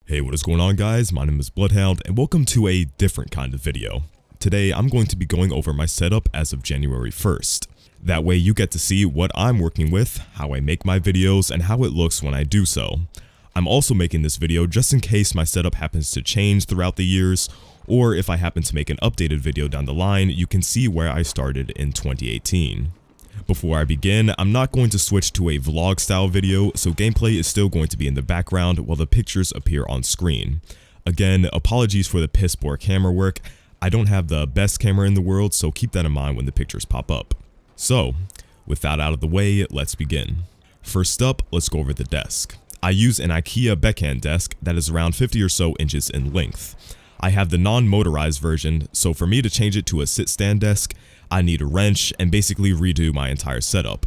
Hey, what is going on, guys? My name is BloodHound and welcome to a different kind of video. Today I'm going to be going over my setup as of January 1st. That way you get to see what I'm working with, how I make my videos, and how it looks when I do so. I'm also making this video just in case my setup happens to change throughout the years, or if I happen to make an updated video down the line, you can see where I started in 2018. Before I begin, I'm not going to switch to a vlog style video, so gameplay is still going to be in the background while the pictures appear on screen. Again, apologies for the piss poor camera work. I don't have the best camera in the world, so keep that in mind when the pictures pop up. So, with that out of the way, let's begin. First up, let's go over the desk. I use an IKEA Beckhand desk that is around 50 or so inches in length. I have the non-motorized version, so for me to change it to a sit-stand desk, I need a wrench and basically redo my entire setup.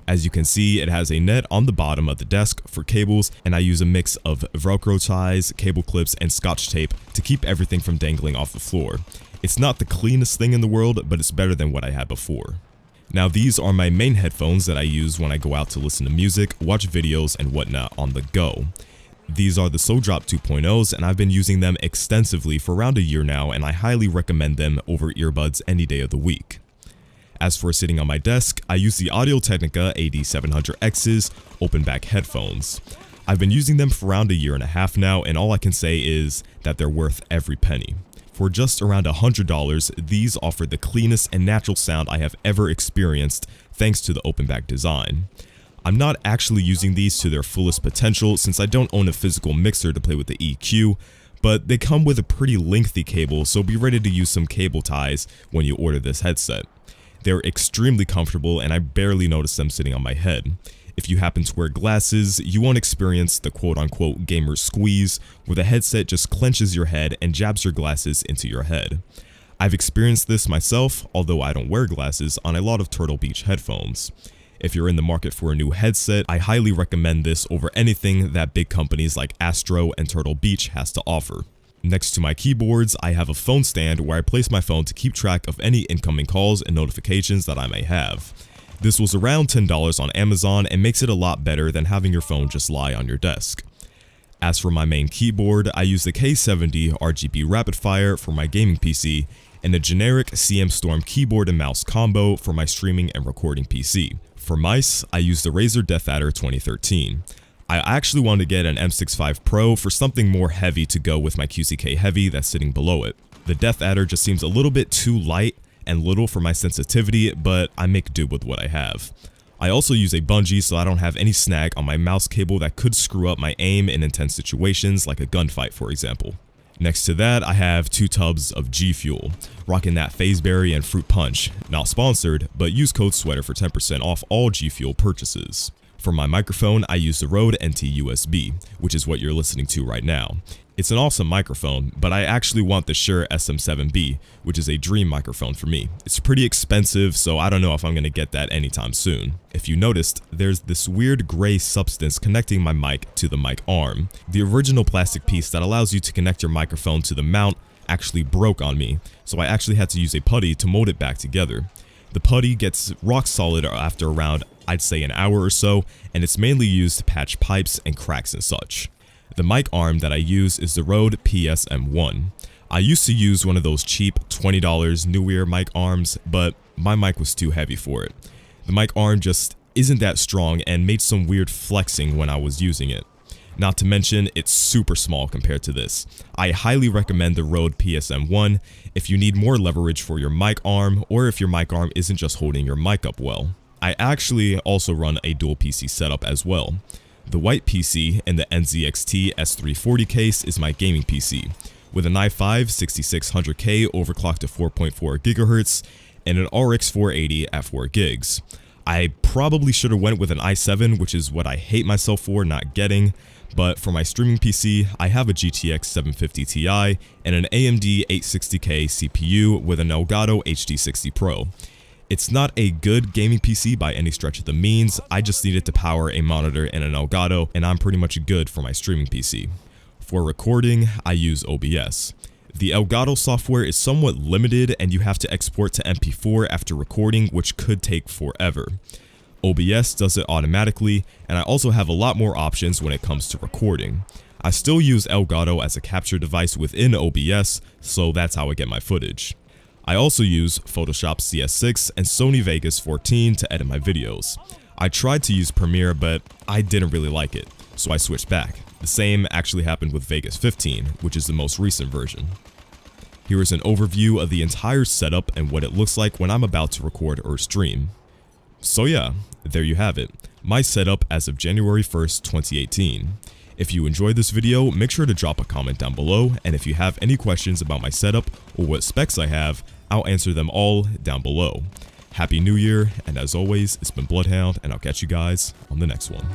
As you can see, it has a net on the bottom of the desk for cables, and I use a mix of Velcro ties, cable clips, and Scotch tape to keep everything from dangling off the floor. It's not the cleanest thing in the world, but it's better than what I had before. Now, these are my main headphones that I use when I go out to listen to music, watch videos, and whatnot on the go. These are the Drop 2.0s, and I've been using them extensively for around a year now, and I highly recommend them over earbuds any day of the week. As for sitting on my desk, I use the Audio-Technica AD700X's open back headphones. I've been using them for around a year and a half now, and all I can say is that they're worth every penny. For just around $100, these offer the cleanest and natural sound I have ever experienced thanks to the open back design. I'm not actually using these to their fullest potential since I don't own a physical mixer to play with the EQ, but they come with a pretty lengthy cable, so be ready to use some cable ties when you order this headset. They're extremely comfortable and I barely notice them sitting on my head. If you happen to wear glasses, you won't experience the quote-unquote gamer squeeze, where the headset just clenches your head and jabs your glasses into your head. I've experienced this myself, although I don't wear glasses, on a lot of Turtle Beach headphones. If you're in the market for a new headset, I highly recommend this over anything that big companies like Astro and Turtle Beach has to offer. Next to my keyboards, I have a phone stand where I place my phone to keep track of any incoming calls and notifications that I may have. This was around $10 on Amazon and makes it a lot better than having your phone just lie on your desk. As for my main keyboard, I use the K70 RGB Rapid Fire for my gaming PC and a generic CM Storm keyboard and mouse combo for my streaming and recording PC. For mice, I use the Razer Death Adder 2013. I actually wanted to get an M65 Pro for something more heavy to go with my QCK Heavy that's sitting below it. The Death Adder just seems a little bit too light and little for my sensitivity, but I make do with what I have. I also use a bungee so I don't have any snag on my mouse cable that could screw up my aim in intense situations like a gunfight, for example. Next to that, I have 2 tubs of G Fuel, rocking that Phaseberry and Fruit Punch. Not sponsored, but use code SWEATER for 10% off all G Fuel purchases. For my microphone, I use the Rode NT USB, which is what you're listening to right now. It's an awesome microphone, but I actually want the Shure SM7B, which is a dream microphone for me. It's pretty expensive, so I don't know if I'm going to get that anytime soon. If you noticed, there's this weird gray substance connecting my mic to the mic arm. The original plastic piece that allows you to connect your microphone to the mount actually broke on me, so I actually had to use a putty to mold it back together. The putty gets rock solid after around, I'd say, an hour or so, and it's mainly used to patch pipes and cracks and such. The mic arm that I use is the Rode PSM1. I used to use one of those cheap $20 New Ear mic arms, but my mic was too heavy for it. The mic arm just isn't that strong and made some weird flexing when I was using it. Not to mention, it's super small compared to this. I highly recommend the Rode PSM1 if you need more leverage for your mic arm, or if your mic arm isn't just holding your mic up well. I actually also run a dual PC setup as well. The white PC in the NZXT S340 case is my gaming PC, with an i5 6600K overclocked to 4.4 GHz and an RX 480 at 4 gigs. I probably should have went with an i7, which is what I hate myself for not getting, but for my streaming PC, I have a GTX 750 Ti and an AMD 860K CPU with an Elgato HD60 Pro. It's not a good gaming PC by any stretch of the means, I just needed to power a monitor and an Elgato, and I'm pretty much good for my streaming PC. For recording, I use OBS. The Elgato software is somewhat limited and you have to export to MP4 after recording, which could take forever. OBS does it automatically, and I also have a lot more options when it comes to recording. I still use Elgato as a capture device within OBS, so that's how I get my footage. I also use Photoshop CS6 and Sony Vegas 14 to edit my videos. I tried to use Premiere, but I didn't really like it, so I switched back. The same actually happened with Vegas 15, which is the most recent version. Here is an overview of the entire setup and what it looks like when I'm about to record or stream. So yeah, there you have it, my setup as of January 1st, 2018. If you enjoyed this video, make sure to drop a comment down below, and if you have any questions about my setup or what specs I have, I'll answer them all down below. Happy New Year, and as always, it's been BloodHound, and I'll catch you guys on the next one.